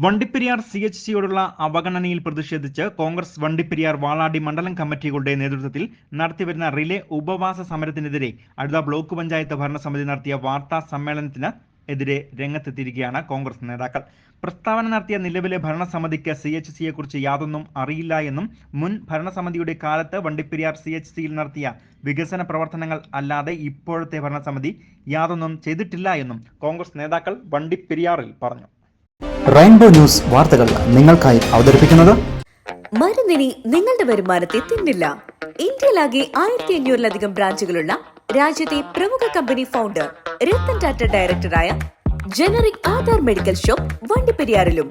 വണ്ടിപ്പെരിയാർ CHCയോടുള്ള അവഗണനയിൽ പ്രതിഷേധിച്ച് കോൺഗ്രസ് വണ്ടിപ്പെരിയാർ വാളാടി മണ്ഡലം കമ്മിറ്റികളുടെ നേതൃത്വത്തിൽ നടത്തിവരുന്ന റിലേ ഉപവാസ സമരത്തിനെതിരെ അടുത്ത ബ്ലോക്ക് പഞ്ചായത്ത് ഭരണസമിതി നടത്തിയ വാർത്താ സമ്മേളനത്തിന് എതിരെ രംഗത്തെത്തിയിരിക്കുകയാണ് കോൺഗ്രസ് നേതാക്കൾ. പ്രസ്താവന നടത്തിയ നിലവിലെ ഭരണസമിതിക്ക് CHCയെക്കുറിച്ച് യാതൊന്നും അറിയില്ല എന്നും മുൻ ഭരണസമിതിയുടെ കാലത്ത് വണ്ടിപ്പെരിയാർ CHCയിൽ നടത്തിയ വികസന പ്രവർത്തനങ്ങൾ അല്ലാതെ ഇപ്പോഴത്തെ ഭരണസമിതി യാതൊന്നും ചെയ്തിട്ടില്ല എന്നും കോൺഗ്രസ് നേതാക്കൾ വണ്ടിപ്പെരിയാറിൽ പറഞ്ഞു. റെയിൻബോ ന്യൂസ് വാർത്തകൾ നിങ്ങൾക്കായി അവതരിപ്പിക്കുന്നത് മരുന്നിനി നിങ്ങളുടെ വരുമാനത്തെ തിന്നില്ല. ഇന്ത്യയിലാകെ 1500-ലധികം ബ്രാഞ്ചുകളുള്ള രാജ്യത്തെ പ്രമുഖ കമ്പനി ഫൗണ്ടർ രത്തൻ ടാറ്റ ഡയറക്ടറായ ജനറിക് ആധാർ മെഡിക്കൽ ഷോപ്പ് വണ്ടിപ്പെരിയാറിലും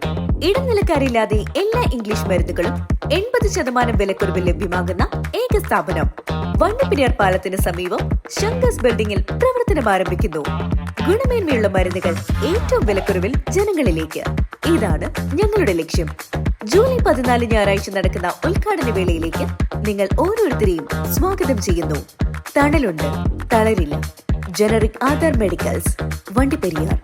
ഇടനിലക്കാരില്ലാതെ എല്ലാ ഇംഗ്ലീഷ് മരുന്നുകളും 80% വിലക്കുറവിൽ ലഭ്യമാകുന്ന ഏക സ്ഥാപനം വണ്ടിപ്പെരിയാർ പാലത്തിന് സമീപം ശങ്കസ് ബിൽഡിംഗിൽ പ്രവർത്തനം ആരംഭിക്കുന്നു. ഗുണമേന്മയുള്ള മരുന്നുകൾ ഏറ്റവും വിലക്കുറവിൽ ജനങ്ങളിലേക്ക്. ഇതാണ് ഞങ്ങളുടെ ലക്ഷ്യം. ജൂലൈ 14 ഞായറാഴ്ച നടക്കുന്ന ഉദ്ഘാടന വേളയിലേക്ക് നിങ്ങൾ ഓരോരുത്തരെയും സ്വാഗതം ചെയ്യുന്നു. തണലുണ്ട്, തളരില്ല. Generic Aadhaar medicals, Vandiperiyar.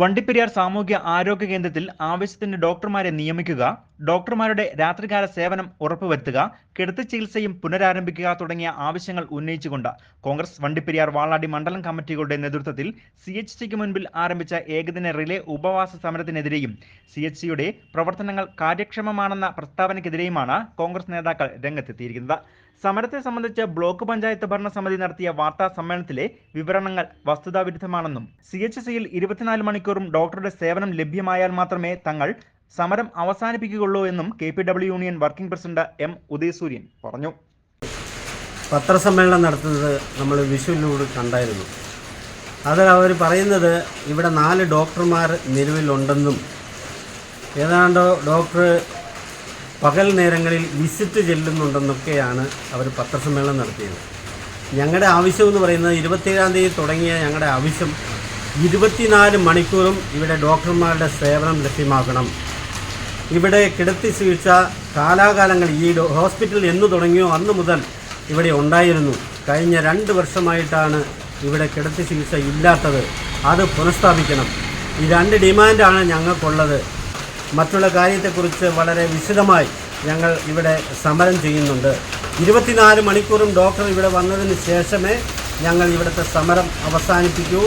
വണ്ടിപ്പെരിയാർ സാമൂഹ്യ ആരോഗ്യ കേന്ദ്രത്തിൽ ആവശ്യത്തിന് ഡോക്ടർമാരെ നിയമിക്കുക, ഡോക്ടർമാരുടെ രാത്രികാല സേവനം ഉറപ്പുവരുത്തുക, കിടത്തി ചികിത്സയും പുനരാരംഭിക്കുക തുടങ്ങിയ ആവശ്യങ്ങൾ ഉന്നയിച്ചുകൊണ്ട് കോൺഗ്രസ് വണ്ടിപ്പെരിയാർ വാളാടി മണ്ഡലം കമ്മിറ്റികളുടെ നേതൃത്വത്തിൽ CHCക്ക് മുൻപിൽ ആരംഭിച്ച ഏകദിന റിലേ ഉപവാസ സമരത്തിനെതിരെയും CHCയുടെ പ്രവർത്തനങ്ങൾ കാര്യക്ഷമമാണെന്ന പ്രസ്താവനയ്ക്കെതിരെയുമാണ് കോൺഗ്രസ് നേതാക്കൾ രംഗത്തെത്തിയിരിക്കുന്നത്. സമരത്തെ സംബന്ധിച്ച് ബ്ലോക്ക് പഞ്ചായത്ത് ഭരണസമിതി നടത്തിയ വാർത്താ സമ്മേളനത്തിലെ വിവരണങ്ങൾ വസ്തുതാവിരുദ്ധമാണെന്നും CHCയിൽ 24 മണിക്കൂറും ഡോക്ടറുടെ സേവനം ലഭ്യമായാൽ മാത്രമേ തങ്ങൾ സമരം അവസാനിപ്പിക്കുകയുള്ളൂ എന്നും KPW union working president M. ഉദയസൂര്യൻ പറഞ്ഞു. പത്രസമ്മേളനം നടത്തുന്നത് നമ്മൾ വിഷുവിലൂടെ കണ്ടായിരുന്നു. അതിൽ അവർ പറയുന്നത് ഇവിടെ 4 ഡോക്ടർമാർ നിലവിലുണ്ടെന്നും ഏതാണ്ട് ഡോക്ടർ പകൽ നേരങ്ങളിൽ വിസിറ്റ് ചെല്ലുന്നുണ്ടെന്നൊക്കെയാണ് അവർ പത്രസമ്മേളനം നടത്തിയത്. ഞങ്ങളുടെ ആവശ്യമെന്ന് പറയുന്നത് 27-ാം തീയതി തുടങ്ങിയ ഞങ്ങളുടെ ആവശ്യം 24 മണിക്കൂറും ഇവിടെ ഡോക്ടർമാരുടെ സേവനം ലഭ്യമാക്കണം. ഇവിടെ കിടത്തി ചികിത്സ കാലാകാലങ്ങൾ ഈ ഹോസ്പിറ്റൽ എന്ന് തുടങ്ങിയോ അന്ന് മുതൽ ഇവിടെ ഉണ്ടായിരുന്നു. കഴിഞ്ഞ 2 വർഷമായിട്ടാണ് ഇവിടെ കിടത്തി ചികിത്സ ഇല്ലാത്തത്. അത് പുനഃസ്ഥാപിക്കണം. ഈ 2 ഡിമാൻഡാണ് ഞങ്ങൾക്കുള്ളത്. മറ്റുള്ള കാര്യത്തെക്കുറിച്ച് വളരെ വിശദമായി ഞങ്ങൾ ഇവിടെ സമരം ചെയ്യുന്നുണ്ട്. 24 മണിക്കൂറും ഡോക്ടർ ഇവിടെ വന്നതിന് ശേഷമേ ഞങ്ങൾ ഇവിടുത്തെ സമരം അവസാനിപ്പിക്കൂ.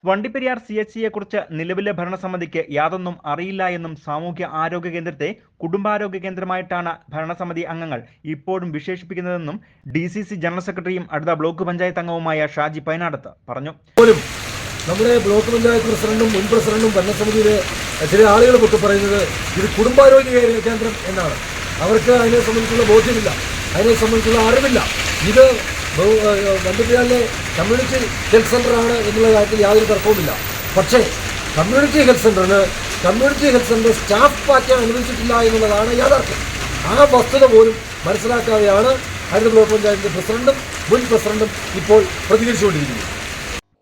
വണ്ടിപ്പെരിയാർ CHCയെക്കുറിച്ച് നിലവിലെ ഭരണസമിതിക്ക് യാതൊന്നും അറിയില്ല എന്നും സാമൂഹ്യ ആരോഗ്യ കേന്ദ്രത്തെ കുടുംബാരോഗ്യ കേന്ദ്രമായിട്ടാണ് ഭരണസമിതി അംഗങ്ങൾ ഇപ്പോഴും വിശേഷിപ്പിക്കുന്നതെന്നും DCC ജനറൽ സെക്രട്ടറിയും അടുത്ത ബ്ലോക്ക് പഞ്ചായത്ത് അംഗവുമായ ഷാജി പൈനാടത്ത് പറഞ്ഞു. നമ്മുടെ ബ്ലോക്ക് പഞ്ചായത്ത് പ്രസിഡന്റും മുൻ പ്രസിഡന്റും ഭരണസമിതിയിലെ ചില ആളുകളൊക്കെ പറയുന്നത് ഇത് കുടുംബാരോഗ്യ കേന്ദ്രം എന്നാണ്. അവർക്ക് അതിനെ സംബന്ധിച്ചുള്ള ബോധ്യമില്ല, അതിനെ സംബന്ധിച്ചുള്ള അറിവില്ല. ഇത് വണ്ടിപ്പെരിയാറിലെ കമ്മ്യൂണിറ്റി ഹെൽത്ത് സെൻ്ററാണ് എന്നുള്ള കാര്യത്തിൽ യാതൊരു തർക്കവുമില്ല. പക്ഷേ കമ്മ്യൂണിറ്റി ഹെൽത്ത് സെൻ്റർ സ്റ്റാഫ് മാറ്റാൻ അനുവദിച്ചിട്ടില്ല എന്നുള്ളതാണ് യാഥാർത്ഥ്യം. ആ വസ്തുത പോലും മനസ്സിലാക്കാതെയാണ് അടുത്ത ബ്ലോക്ക് പഞ്ചായത്തിൻ്റെ പ്രസിഡന്റും മുൻ പ്രസിഡന്റും ഇപ്പോൾ പ്രതികരിച്ചുകൊണ്ടിരിക്കുന്നത്.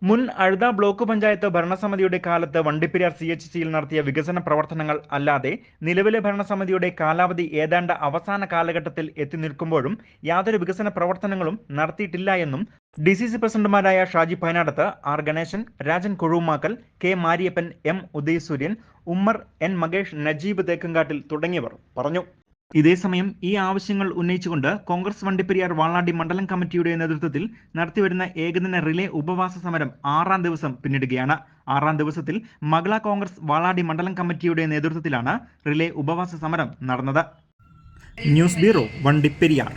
മുൻ അഴുത ബ്ലോക്ക് പഞ്ചായത്ത് ഭരണസമിതിയുടെ കാലത്ത് വണ്ടിപ്പെരിയാർ CHCയിൽ നടത്തിയ വികസന പ്രവർത്തനങ്ങൾ അല്ലാതെ നിലവിലെ ഭരണസമിതിയുടെ കാലാവധി ഏതാണ്ട് അവസാന കാലഘട്ടത്തിൽ എത്തി നിൽക്കുമ്പോഴും യാതൊരു വികസന പ്രവർത്തനങ്ങളും നടത്തിയിട്ടില്ല എന്നും DCC പ്രസിഡന്റുമാരായ Shaji Painadath, R. Ganesan, Rajan Kozhumakkal, K. Mariappan, M. ഉദയസൂര്യൻ, Ummer, N. Makesh, Najeeb Thekkankattil തുടങ്ങിയവർ പറഞ്ഞു. ഇതേസമയം ഈ ആവശ്യങ്ങൾ ഉന്നയിച്ചുകൊണ്ട് കോൺഗ്രസ് വണ്ടിപ്പെരിയാർ വാളാടി മണ്ഡലം കമ്മിറ്റിയുടെ നേതൃത്വത്തിൽ നടത്തിവരുന്ന ഏകദിന റിലേ ഉപവാസ സമരം 6ാം ദിവസം പിന്നിടുകയാണ്. 6ാം ദിവസത്തിൽ മഹിളാ കോൺഗ്രസ് വാളാടി മണ്ഡലം കമ്മിറ്റിയുടെ നേതൃത്വത്തിലാണ് റിലേ ഉപവാസ സമരം നടന്നത്. News bureau, Vandiperiyar.